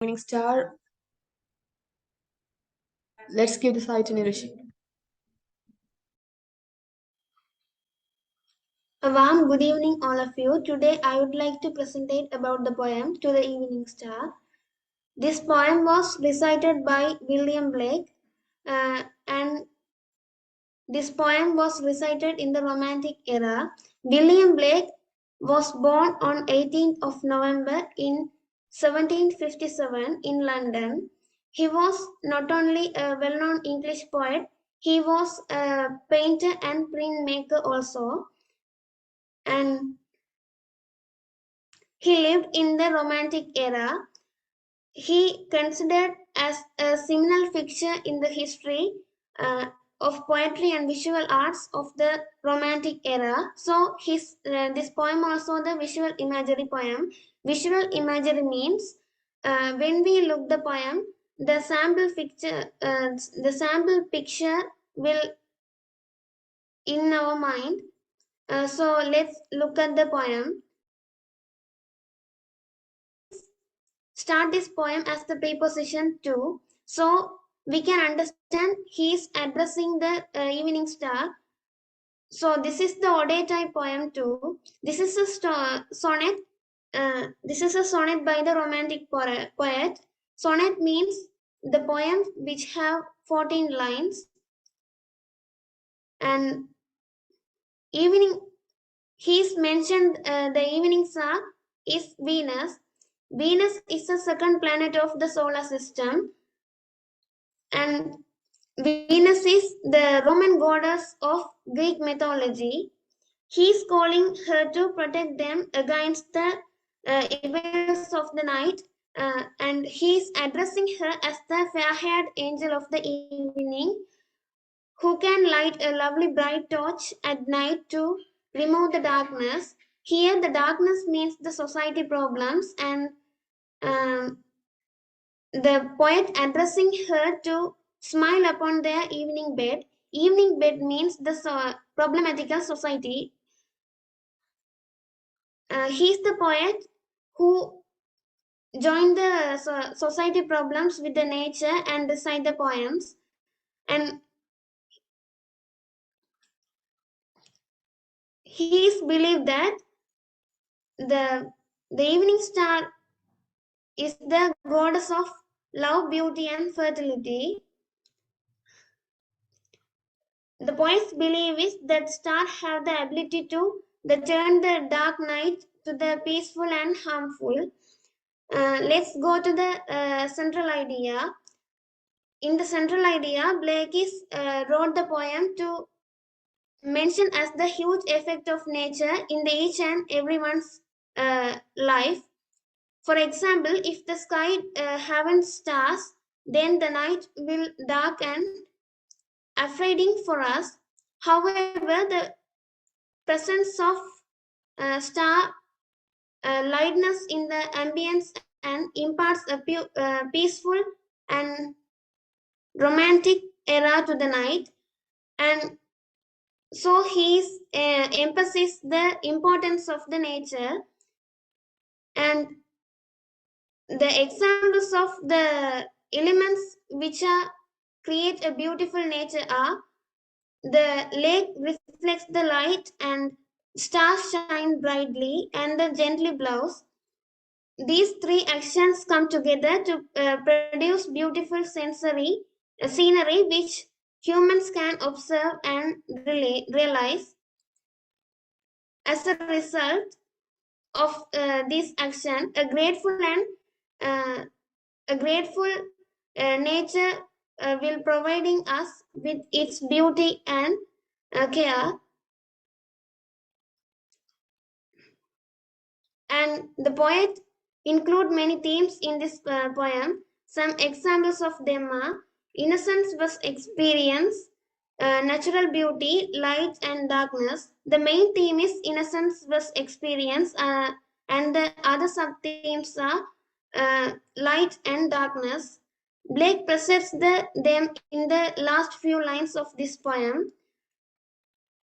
Evening star. Let's give the site narration. A warm good evening, all of you. Today, I would like to present about the poem "To the Evening Star." This poem was recited by William Blake, and this poem was recited in the Romantic era. William Blake was born on 18th of November in 1757 in London. He was not only a well-known English poet, he was a painter and printmaker also. And he lived in the Romantic era. He considered as a seminal figure in the history uh, of poetry and visual arts of the Romantic era. So his this poem also the visual imagery poem. Visual imagery means when we look the poem, the sample picture will in our mind. So let's look at the poem. Start this poem as the preposition to, so we can understand he is addressing the evening star. So this is the ode type poem too. This is a sonnet. This is a sonnet by the romantic poet. Sonnet means the poem which have 14 lines. And evening, he's mentioned the evening star is Venus. Venus is the second planet of the solar system, and Venus is the Roman goddess of Greek mythology. He is calling her to protect them against the evils of the night, and he is addressing her as the fair-haired angel of the evening, who can light a lovely bright torch at night to remove the darkness. Here, the darkness means the society problems, and um, the poet addressing her to smile upon their evening bed. Evening bed means the problematical society. He's the poet who joined the society problems with the nature and recite the poems. And he is believed that the the evening star is the goddess of love, beauty, and fertility. The poet's belief is that stars have the ability to turn the dark night to the peaceful and harmful. Let's go to the central idea. In the central idea, Blake wrote the poem to mention as the huge effect of nature in the each and everyone's life. For example, if the sky haven't stars, then the night will dark and affrighting for us. However, the presence of star lightness in the ambience and imparts a peaceful and romantic era to the night. And so he emphasizes the importance of the nature, and the examples of the elements which are create a beautiful nature are the lake reflects the light and stars shine brightly and the gently blows. These three actions come together to produce beautiful sensory scenery which humans can observe and realize. As a result of this action, uh, a grateful nature will providing us with its beauty and care. And the poet include many themes in this poem. Some examples of them are innocence was experience, natural beauty, light and darkness. The main theme is innocence was experience, and the other sub themes are light and darkness. Blake presents them in the last few lines of this poem.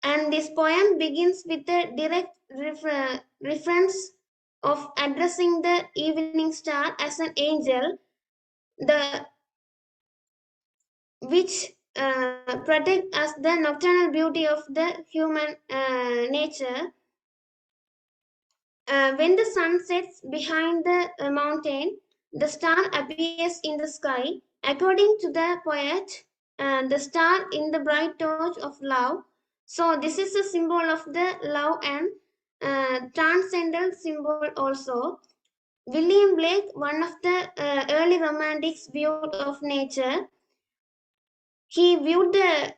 And this poem begins with a direct reference of addressing the evening star as an angel the which protect us the nocturnal beauty of the human nature. When the sun sets behind the mountain, the star appears in the sky. According to the poet, the star in the bright torch of love. So, this is a symbol of the love and transcendental symbol also. William Blake, one of the early romantics, view of nature. He viewed the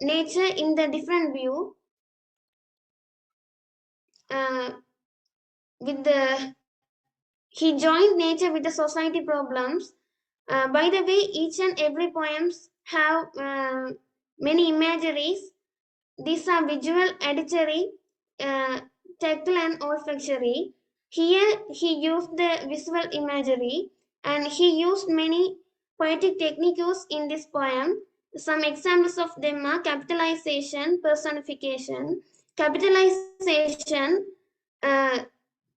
nature in the different view uh, with the he joined nature with the society problems. By the way, each and every poems have many imageries. These are visual, auditory, uh, tactile, and olfactory. Here, he used the visual imagery, and he used many poetic techniques in this poem. Some examples of them are capitalization, personification. Capitalization, uh,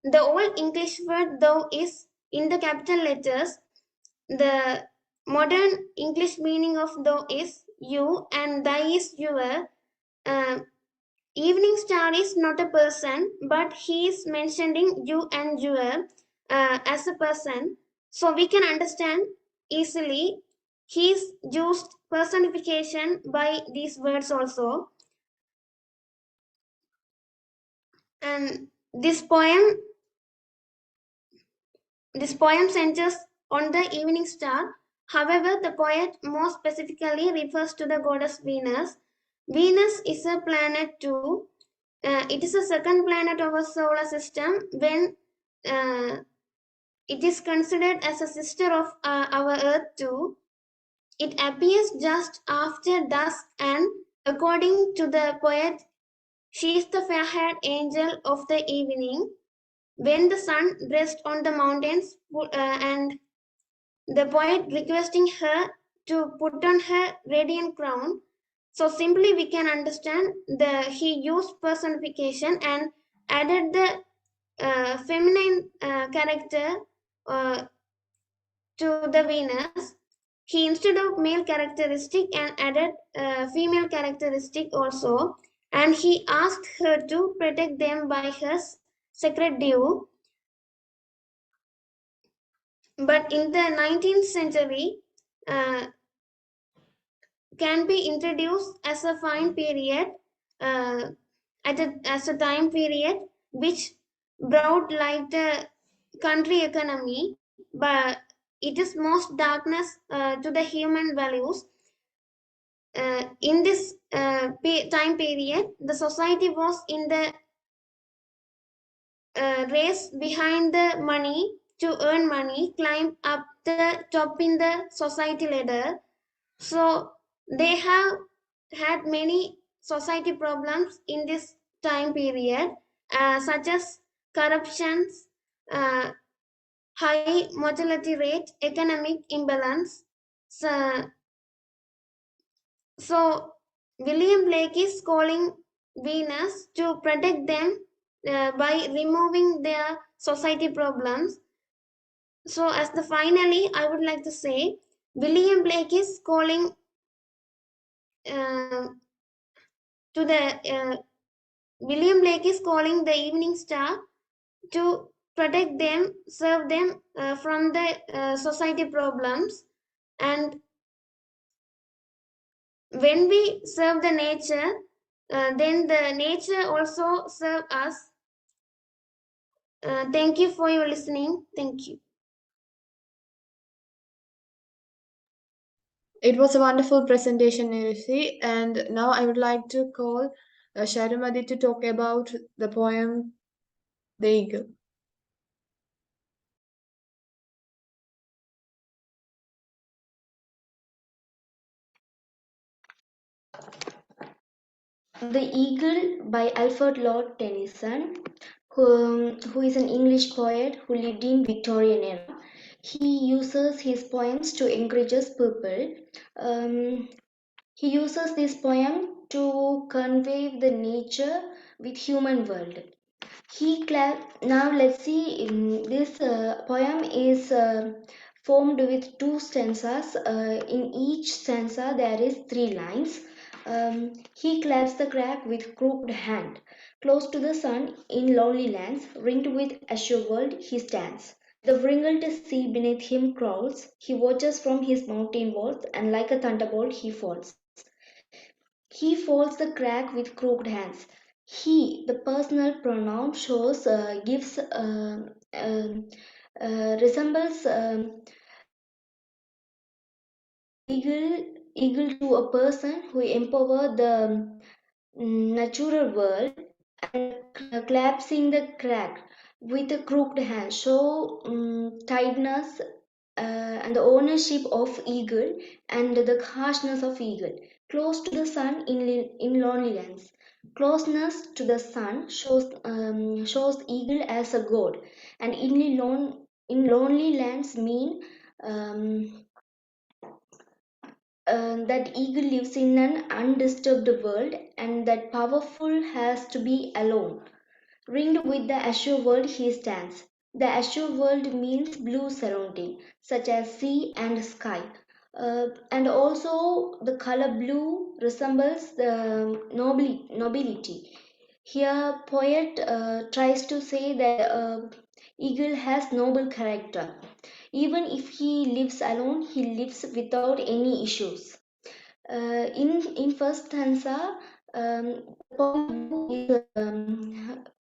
the old English word thou is in the capital letters. The modern English meaning of thou is you and thy is your. Uh, Evening Star is not a person, but he is mentioning you and your as a person. So we can understand easily he's used personification by these words also. And this poem centers on the evening star. However, the poet more specifically refers to the goddess Venus. Venus is a planet too. It is the second planet of our solar system when uh, it is considered as a sister of our Earth too. It appears just after dusk, and according to the poet, she is the fair-haired angel of the evening. When the sun rests on the mountains, and the poet requesting her to put on her radiant crown. So simply we can understand the he used personification and added the feminine character uh, to the Venus. He instead of male characteristic and added female characteristic also, and he asked her to protect them by her sacred dew. But in the 19th century, uh, can be introduced as a fine period uh, as a time period which brought like the country economy, but it is most darkness to the human values. In this time period, the society was in the race behind the money to earn money, climb up the top in the society ladder. So they have had many society problems in this time period, such as corruptions, uh, high mortality rate, economic imbalance. So, so William Blake is calling Venus to protect them by removing their society problems. So, as the finally, I would like to say, William Blake is calling uh, to the William Blake is calling the evening star to protect them, serve them from the society problems. And when we serve the nature, then the nature also serve us. Thank you for your listening. Thank you. It was a wonderful presentation, Nirushi, and now I would like to call Sharumadi to talk about the poem The Eagle. The Eagle by Alfred Lord Tennyson, who is an English poet who lived in Victorian era. He uses his poems to encourage people. Um, he uses this poem to convey the nature with human world. Now let's see. This poem is formed with two stanzas. In each stanza there is three lines. He claps the crack with crooked hand. Close to the sun, in lonely lands, ringed with azure world, he stands. The wrinkled sea beneath him crawls. He watches from his mountain walls, and like a thunderbolt he falls. He folds the crack with crooked hands. He, the personal pronoun, shows, gives, resembles eagle to a person who empower the natural world, and collapsing the crack with a crooked hand show tightness and the ownership of eagle and the harshness of eagle. Close to the sun in lonely lands. Closeness to the sun shows eagle as a god, and in lonely lands mean um, that eagle lives in an undisturbed world, and that powerful has to be alone. Ringed with the azure world he stands. The azure world means blue surrounding, such as sea and sky. And also the color blue resembles the nobility. Here poet tries to say that eagle has noble character. Even if he lives alone, he lives without any issues. In first stanza, the point of view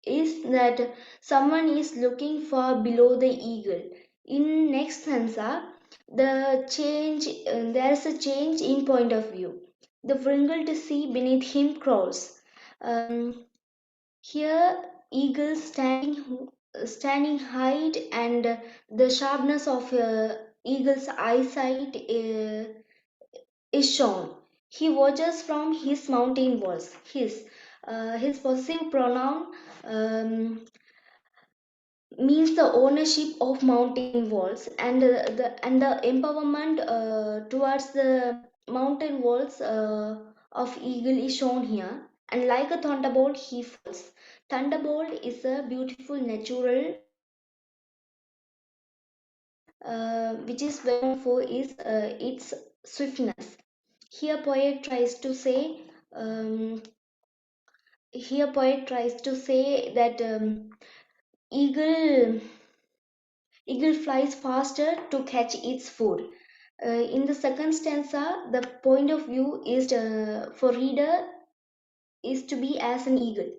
is that someone is looking far below the eagle. In next stanza, there is a change in point of view. The wrinkled sea beneath him crawls. Here, eagle standing high, and the sharpness of eagle's eyesight is shown. He watches from his mountain walls. His possessive pronoun means the ownership of mountain walls, and the empowerment towards the mountain walls of eagle is shown here. And like a thunderbolt, he falls. Thunderbolt is a beautiful natural which is well known for is its swiftness. Here poet tries to say um, Here poet tries to say that eagle eagle flies faster to catch its food. In the second stanza, the point of view is for reader is to be as an eagle.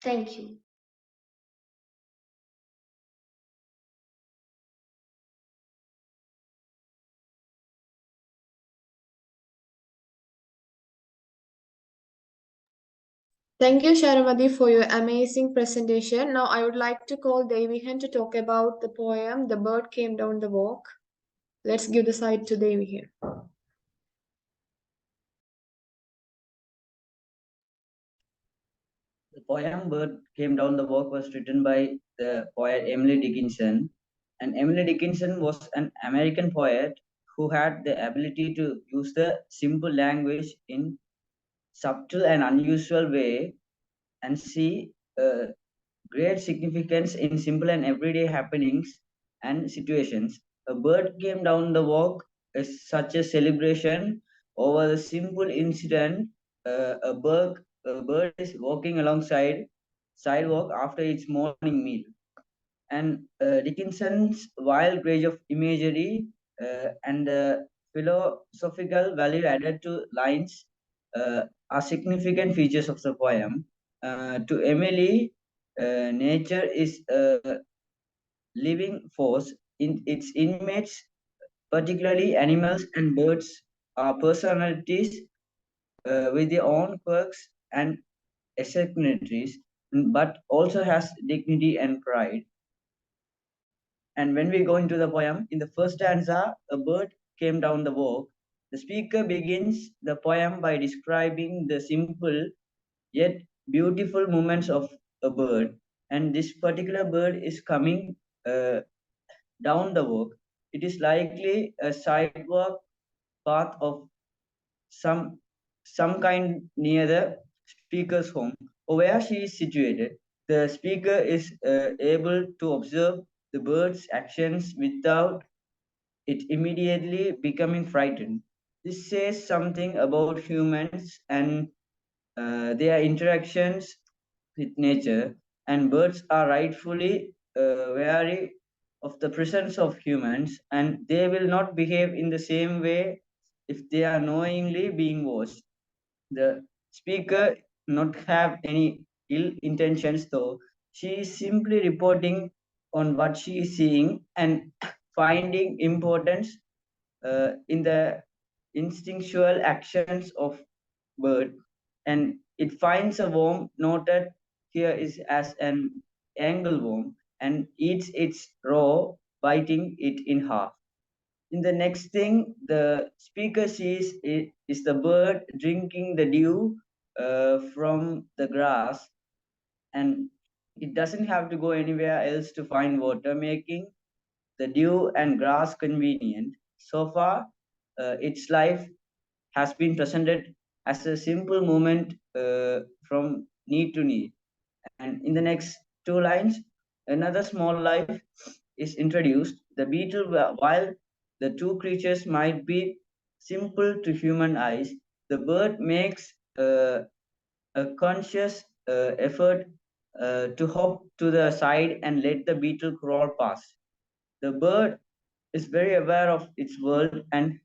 Thank you. Thank you, Sharamadi, for your amazing presentation. Now I would like to call Devihan to talk about the poem The Bird Came Down the Walk. Let's give the side to Devihan. The poem Bird Came Down the Walk was written by the poet Emily Dickinson. And Emily Dickinson was an American poet who had the ability to use the simple language in subtle and unusual way and see great significance in simple and everyday happenings and situations. A bird came down the walk is such a celebration over the simple incident. A bird is walking alongside sidewalk after its morning meal. And Dickinson's wild range of imagery and philosophical value added to lines are significant features of the poem. To Emily, nature is a living force. In its inmates, particularly animals and birds, are personalities with their own quirks and eccentricities, but also has dignity and pride. And when we go into the poem, in the first stanza, a bird came down the walk. The speaker begins the poem by describing the simple yet beautiful movements of a bird. And this particular bird is coming down the walk. It is likely a sidewalk path of some some kind near the speaker's home or where she is situated. The speaker is able to observe the bird's actions without it immediately becoming frightened. This says something about humans and their interactions with nature, and birds are rightfully wary of the presence of humans, and they will not behave in the same way if they are knowingly being watched. The speaker not have any ill intentions, though she is simply reporting on what she is seeing and finding importance in the instinctual actions of bird, and it finds a worm noted here is as an angleworm and eats its raw, biting it in half. In the next thing, the speaker sees is the bird drinking the dew from the grass, and it doesn't have to go anywhere else to find water, making the dew and grass convenient. So far, its life has been presented as a simple movement from need to need. And in the next two lines, another small life is introduced. The beetle, while the two creatures might be simple to human eyes, the bird makes a conscious effort to hop to the side and let the beetle crawl past. The bird is very aware of its world, and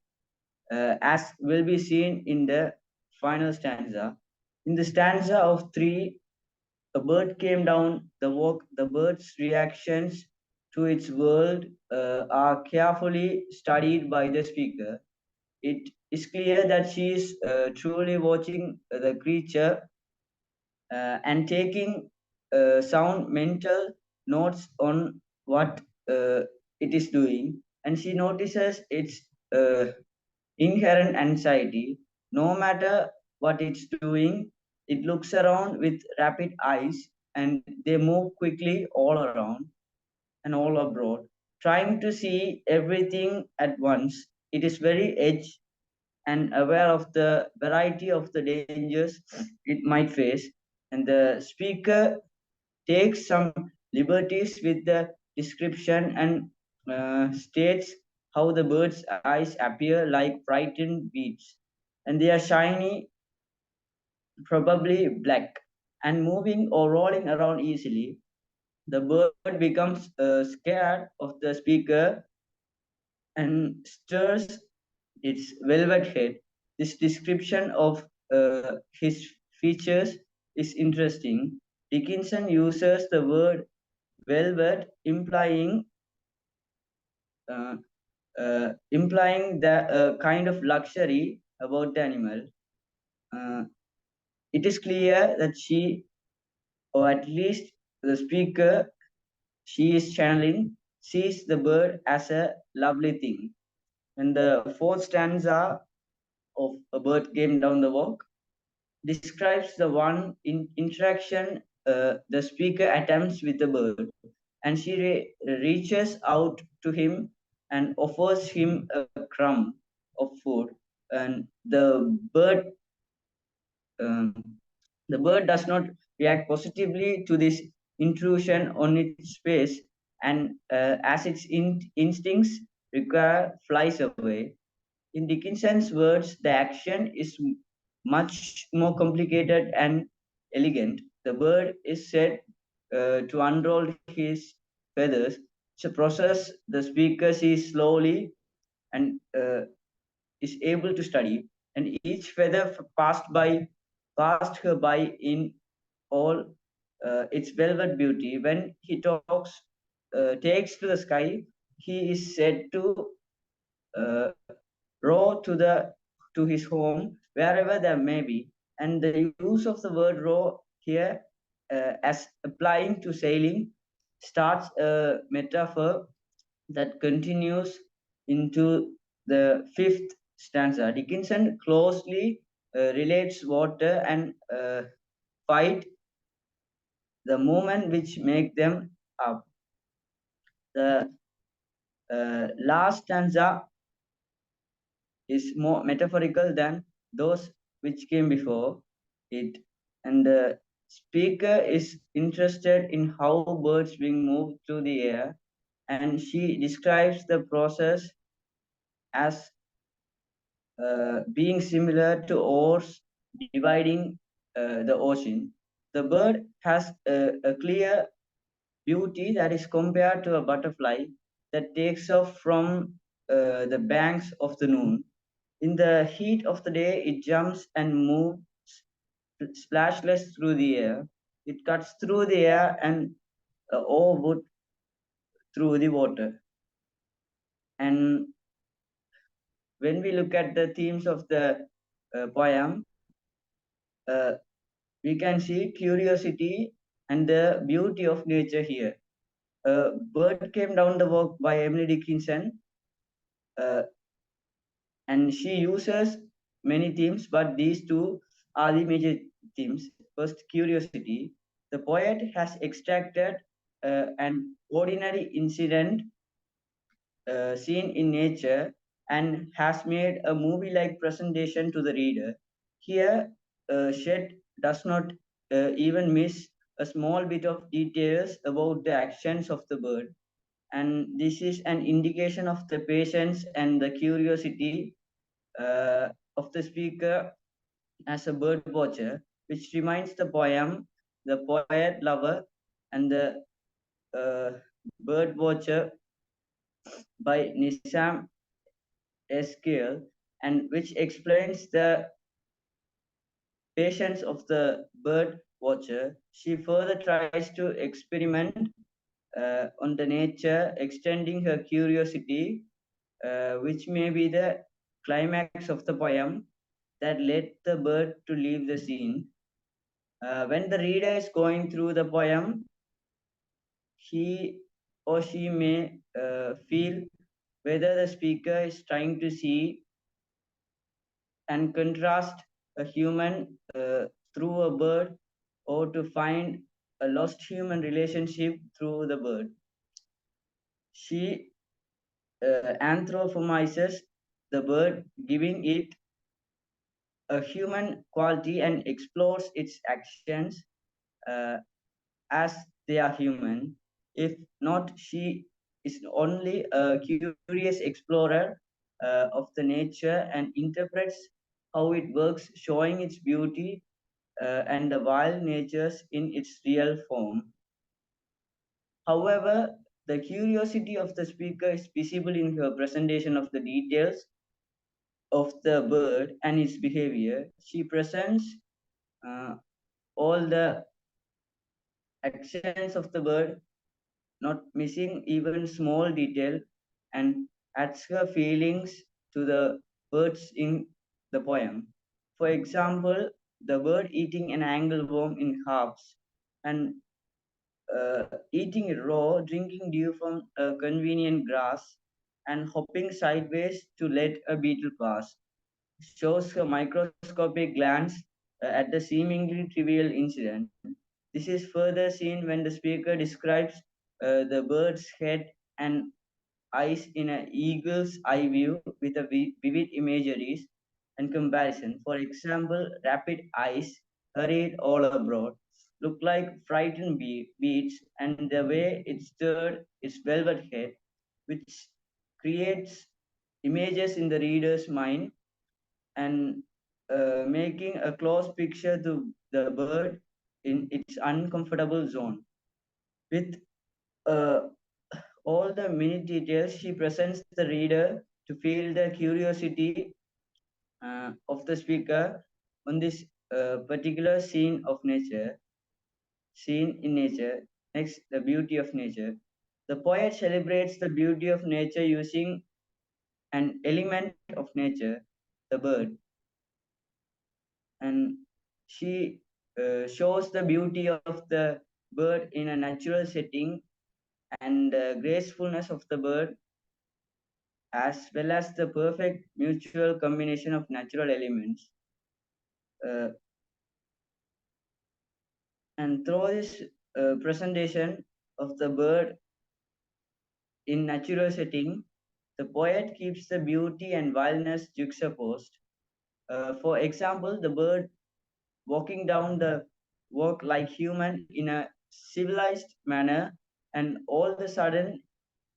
as will be seen in the final stanza. In the stanza of three, a bird came down the walk. The bird's reactions to its world are carefully studied by the speaker. It is clear that she is truly watching the creature and taking sound mental notes on what it is doing, and she notices its inherent anxiety. No matter what it's doing, it looks around with rapid eyes, and they move quickly all around and all abroad, trying to see everything at once. It is very edge and aware of the variety of the dangers it might face, and the speaker takes some liberties with the description and states how the bird's eyes appear like frightened beads, and they are shiny, probably black, and moving or rolling around easily. The bird becomes scared of the speaker and stirs its velvet head. This description of his features is interesting. Dickinson uses the word velvet, uh, implying the kind of luxury about the animal. Uh, it is clear that she, or at least the speaker she is channeling, sees the bird as a lovely thing. And the fourth stanza of A Bird Came Down the Walk describes the one interaction the speaker attempts with the bird, and she reaches out to him and offers him a crumb of food, and um, the bird does not react positively to this intrusion on its space, and as its instincts require, flies away. In Dickinson's words, the action is much more complicated and elegant. The bird is said to unroll his feathers. It's a process the speaker sees slowly and is able to study, and each feather passed her by in all its velvet beauty. When he takes to the sky, he is said to uh, row to his home wherever there may be, and the use of the word row here as applying to sailing starts a metaphor that continues into the fifth stanza. Dickinson closely relates water and fight, the movement which make them up. The last stanza is more metaphorical than those which came before it, and the speaker is interested in how birds being moved through the air, and she describes the process as being similar to oars dividing the ocean. The bird has a clear beauty that is compared to a butterfly that takes off from the banks of the noon. In the heat of the day, it jumps and moves splashless through the air. It cuts through the air and or wood through the water. And when we look at the themes of the poem, uh, we can see curiosity and the beauty of nature here. Bird Came Down the Walk by Emily Dickinson, uh, and she uses many themes, but these two are the major themes. First, curiosity. The poet has extracted an ordinary incident seen in nature and has made a movie like presentation to the reader. Here, Shed does not even miss a small bit of details about the actions of the bird. And this is an indication of the patience and the curiosity of the speaker as a bird watcher, which reminds the poem, the poet lover, and the uh, bird watcher by Nizam Esquil, and which explains the patience of the bird watcher. She further tries to experiment on the nature, extending her curiosity, which may be the climax of the poem that led the bird to leave the scene. When the reader is going through the poem, he or she may feel whether the speaker is trying to see and contrast a human through a bird or to find a lost human relationship through the bird. She anthropomorphizes the bird, giving it a human quality and explores its actions uh, as they are human. If not, she is only a curious explorer of the nature and interprets how it works, showing its beauty and the wild natures in its real form. However, the curiosity of the speaker is visible in her presentation of the details of the bird and its behavior. She presents uh, all the actions of the bird, not missing even small detail, and adds her feelings to the words in the poem. For example, the bird eating an angleworm in halves and eating it raw, drinking dew from a convenient grass, and hopping sideways to let a beetle pass shows a microscopic glance at the seemingly trivial incident. This is further seen when the speaker describes the bird's head and eyes in an eagle's eye view with a vivid imageries and comparison. For example, rapid eyes, hurried all abroad, look like frightened beads, and the way it stirred its velvet head, which creates images in the reader's mind and making a close picture to the bird in its uncomfortable zone. With uh, all the minute details, she presents the reader to feel the curiosity of the speaker on this particular scene in nature. Next, the beauty of nature. The poet celebrates the beauty of nature using an element of nature, the bird, and she shows the beauty of the bird in a natural setting and the gracefulness of the bird as well as the perfect mutual combination of natural elements. Uh, and through this presentation of the bird in natural setting, the poet keeps the beauty and wildness juxtaposed. For example, the bird walking down the walk like human in a civilized manner, and all of a sudden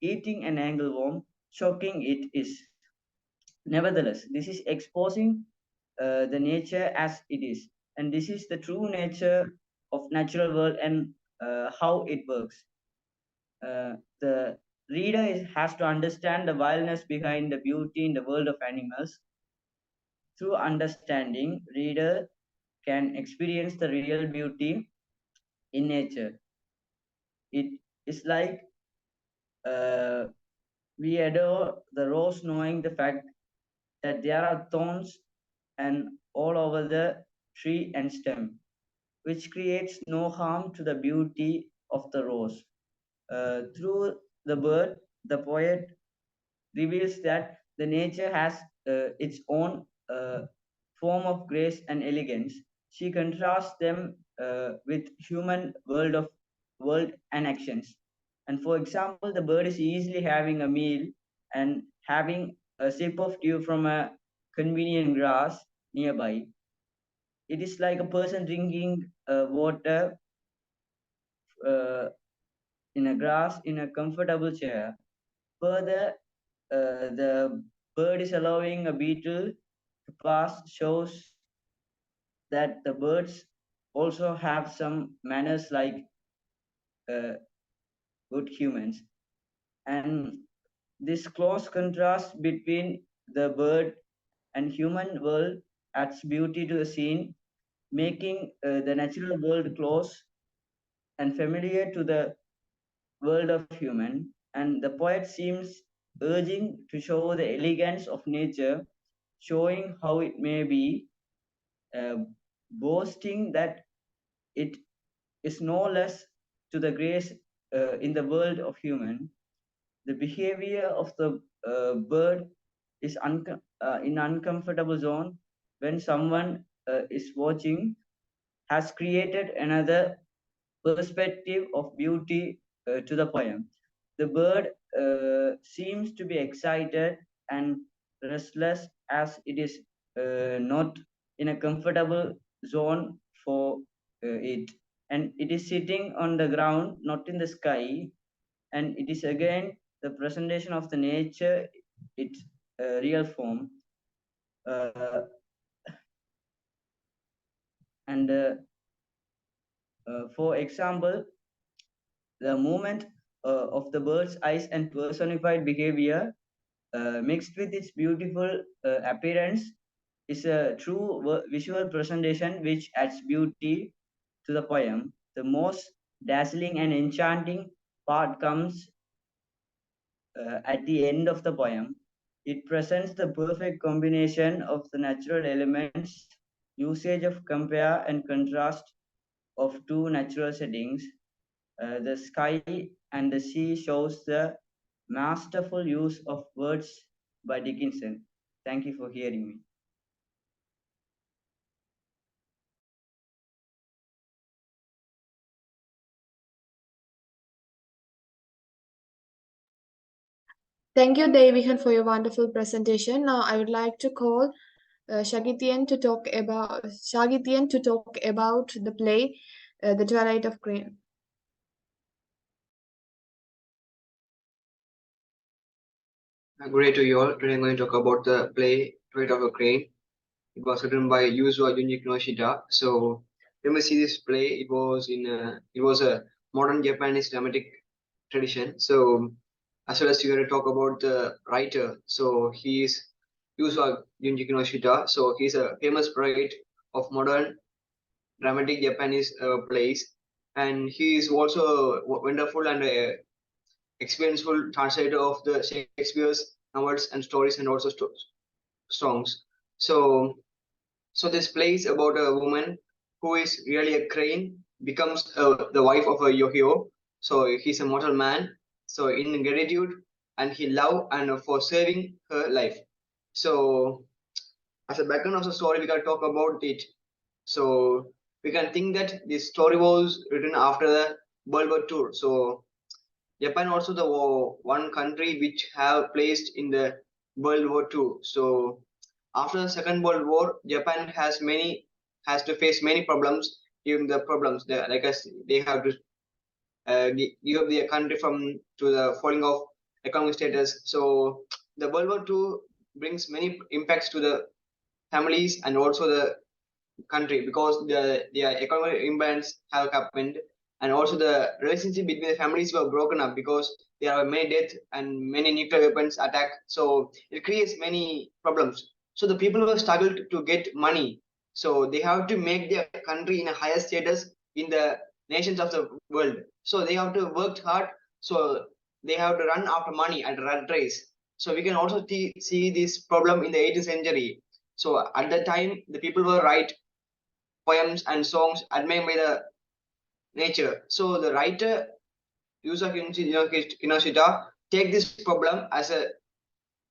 eating an angleworm, shocking it is. Nevertheless, this is exposing the nature as it is, and this is the true nature of natural world and how it works. The reader has to understand the wildness behind the beauty in the world of animals. Through understanding, reader can experience the real beauty in nature. It is like uh, we adore the rose knowing the fact that there are thorns and all over the tree and stem, which creates no harm to the beauty of the rose. Through the bird, the poet reveals that the nature has its own form of grace and elegance. She contrasts them with human world and actions. And for example, the bird is easily having a meal and having a sip of dew from a convenient grass nearby. It is like a person drinking water uh, in a grass in a comfortable chair. Further, the bird is allowing a beetle to pass shows that the birds also have some manners like uh, good humans. And this close contrast between the bird and human world adds beauty to the scene, making the natural world close and familiar to the world of human. And the poet seems urging to show the elegance of nature, showing how it may be, uh, boasting that it is no less to the grace in the world of human. The behavior of the bird is in uncomfortable zone when someone is watching has created another perspective of beauty to the poem. The bird seems to be excited and restless as it is not in a comfortable zone for it. And it is sitting on the ground, not in the sky. And it is again the presentation of the nature, its real form. Uh, and For example, the movement of the bird's eyes and personified behavior mixed with its beautiful appearance is a true visual presentation which adds beauty to the poem. The most dazzling and enchanting part comes at the end of the poem. It presents the perfect combination of the natural elements, usage of compare and contrast of two natural settings. The sky and the sea shows the masterful use of words by Dickinson. Thank you for hearing me. Thank you, Devihan, for your wonderful presentation. Now, I would like to call Shagithian to talk about the play, The Twilight of Crane. Good day to you all. Today I'm going to talk about the play Twilight of a Crane. It was written by Yuzo Junji Kinoshita. So when we see this play, it was a modern Japanese dramatic tradition. So as well as you're going to talk about the writer. So he is Yuzo Junji Kinoshita. So he's a famous poet of modern dramatic Japanese plays, and he is also a wonderful and experienceful translator of the Shakespeare's novels and stories and also songs. So, so this plays about a woman who is really a crane, becomes the wife of a hero. So he's a mortal man. So in gratitude and he love and for saving her life. So as a background of the story, we can talk about it. So we can think that this story was written after the World War II. So Japan also the one country which have placed in the World War II. So after the Second World War, Japan has to face many problems. Even the problems, like us, they have to give up their country from to the falling of economic status. So the World War II brings many impacts to the families and also the country, because their economic imbalance have happened, and also the relationship between the families were broken up because there are many deaths and many nuclear weapons attack. So it creates many problems. So the people who struggled to get money, so they have to make their country in a higher status in the nations of the world. So they have to work hard. So they have to run after money and run race. So we can also see this problem in the 18th century. So at that time, the people were write poems and songs admired by the nature. So the writer Yogarajah Atchuthan take this problem as a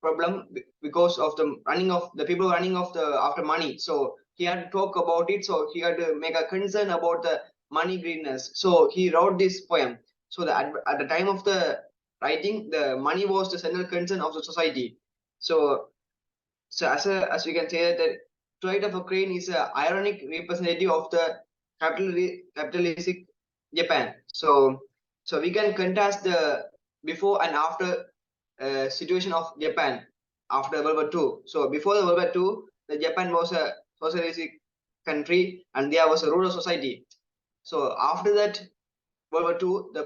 problem because of the running of the people running of the after money. So he had to talk about it. So he had to make a concern about the money greediness. So he wrote this poem. So that at the time of the writing, the money was the central concern of the society. So as we can say that the trade of Ukraine is a ironic representative of the capitalistic Japan. So we can contrast the before and after situation of Japan after World War II. So before the World War II, the Japan was a socialistic country and there was a rural society. So after that World War II,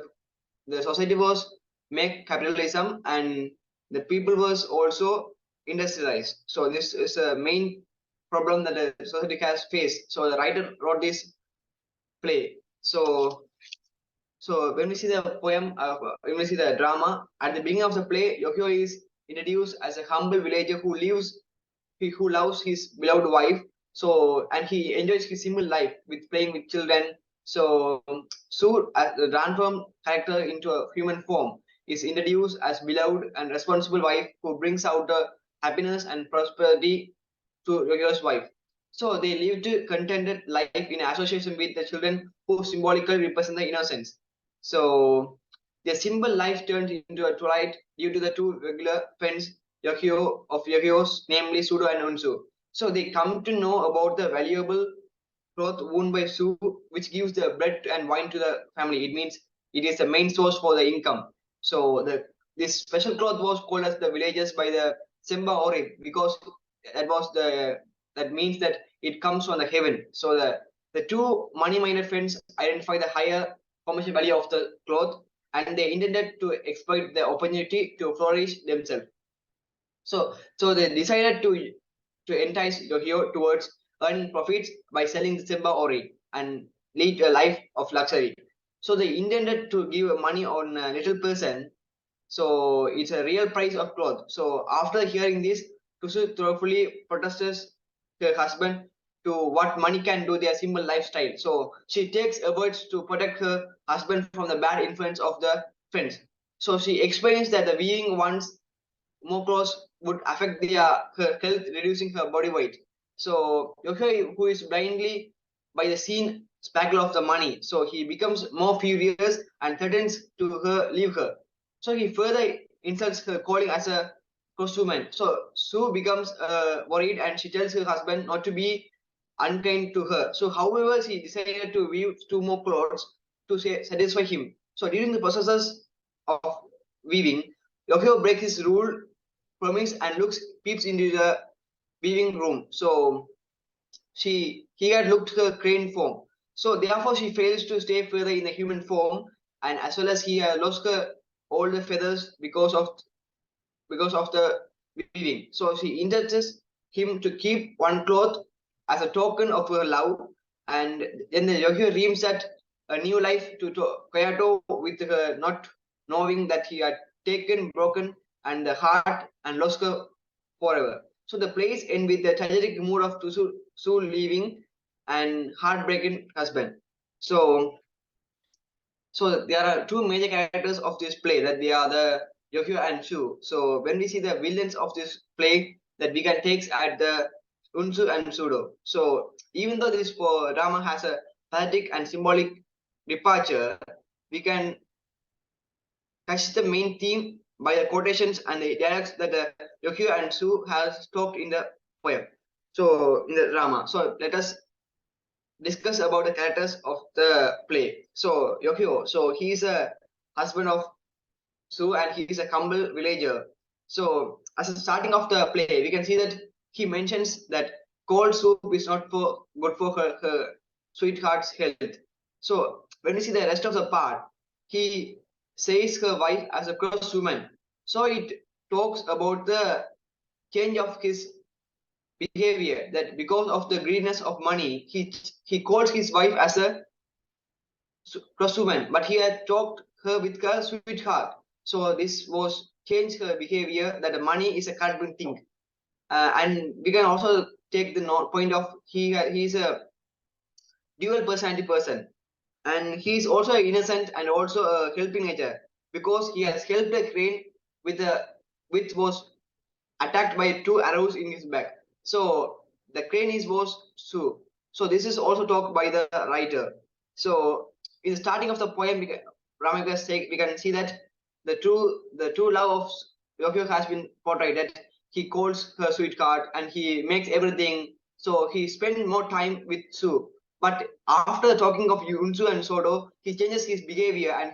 the society was make capitalism and the people was also industrialized. So this is a main problem that the society has faced. So the writer wrote this play. So when we see the poem, when we see the drama, at the beginning of the play, Yokio is introduced as a humble villager who loves his beloved wife. So and he enjoys his simple life with playing with children. So Sur, as the transformed character into a human form, is introduced as beloved and responsible wife who brings out the happiness and prosperity to Yokio's wife. So they lived a contented life in association with the children who symbolically represent the innocence. So their simple life turns into a twilight due to the two regular friends Yokio's, namely Sudo and Unsu. So they come to know about the valuable cloth worn by Su, which gives the bread and wine to the family. It means it is the main source for the income. So this special cloth was called as the villages by the Semba Ori because that means that it comes from the heaven. So the two money-minded friends identify the higher commercial value of the cloth and they intended to exploit the opportunity to flourish themselves. So they decided to entice Yokio towards earning profits by selling the Simba Ori and lead a life of luxury. So they intended to give money on a little person. So it's a real price of cloth. So after hearing this, Tusu thoroughly protests her husband to what money can do their simple lifestyle. So she takes efforts to protect her husband from the bad influence of the friends. So she explains that the weaving one's more clothes would affect her health, reducing her body weight. So Yokoi, who is blindly by the scene sparkle of the money, so he becomes more furious and threatens to leave her. So he further insults her, calling as a costume. So Sue becomes worried and she tells her husband not to be unkind to her. So, however, she decided to weave two more clothes to satisfy him. So, during the processes of weaving, Yokio breaks his rule, promise, and peeps into the weaving room. So, he had looked her crane form. So, therefore, she fails to stay further in the human form, and as well as he lost her all the feathers because of the weaving. So she instructs him to keep one cloth as a token of her love, and then the Yogyo dreams that a new life to Kayato with her not knowing that he had taken, broken, and the heart and lost her forever. So the plays end with the tragic mood of Su leaving and heartbreaking husband. So there are two major characters of this play that they are the Yokio and Shu. So when we see the villains of this play that we can take at the Unsu and Sudo. So even though this drama has a pathetic and symbolic departure, we can catch the main theme by the quotations and the dialogues that the Yokio and Shu has talked in the poem. So in the drama. So let us discuss about the characters of the play. So Yokio, he's a husband of Sue and he's a humble villager. So as a starting of the play, we can see that he mentions that cold soup is not for good for her sweetheart's health. So when we see the rest of the part, he says her wife as a cross woman. So it talks about the change of his behavior, that because of the greediness of money, he calls his wife as a cross woman, but he had talked her with her sweetheart. So this was changed her behavior, that the money is a culpable thing. And we can also take the point of he's a dual personality person, and he's also innocent and also a helping nature, because he has helped a crane with a which was attacked by 2 arrows in his back. So the crane was Sue. So this is also talked by the writer. So in the starting of the poem, Ramika say we can see that the true love of Yokio has been portrayed. That he calls her sweetheart and he makes everything. So he spends more time with Sue. But after talking of Yunsu and Sodo, he changes his behavior and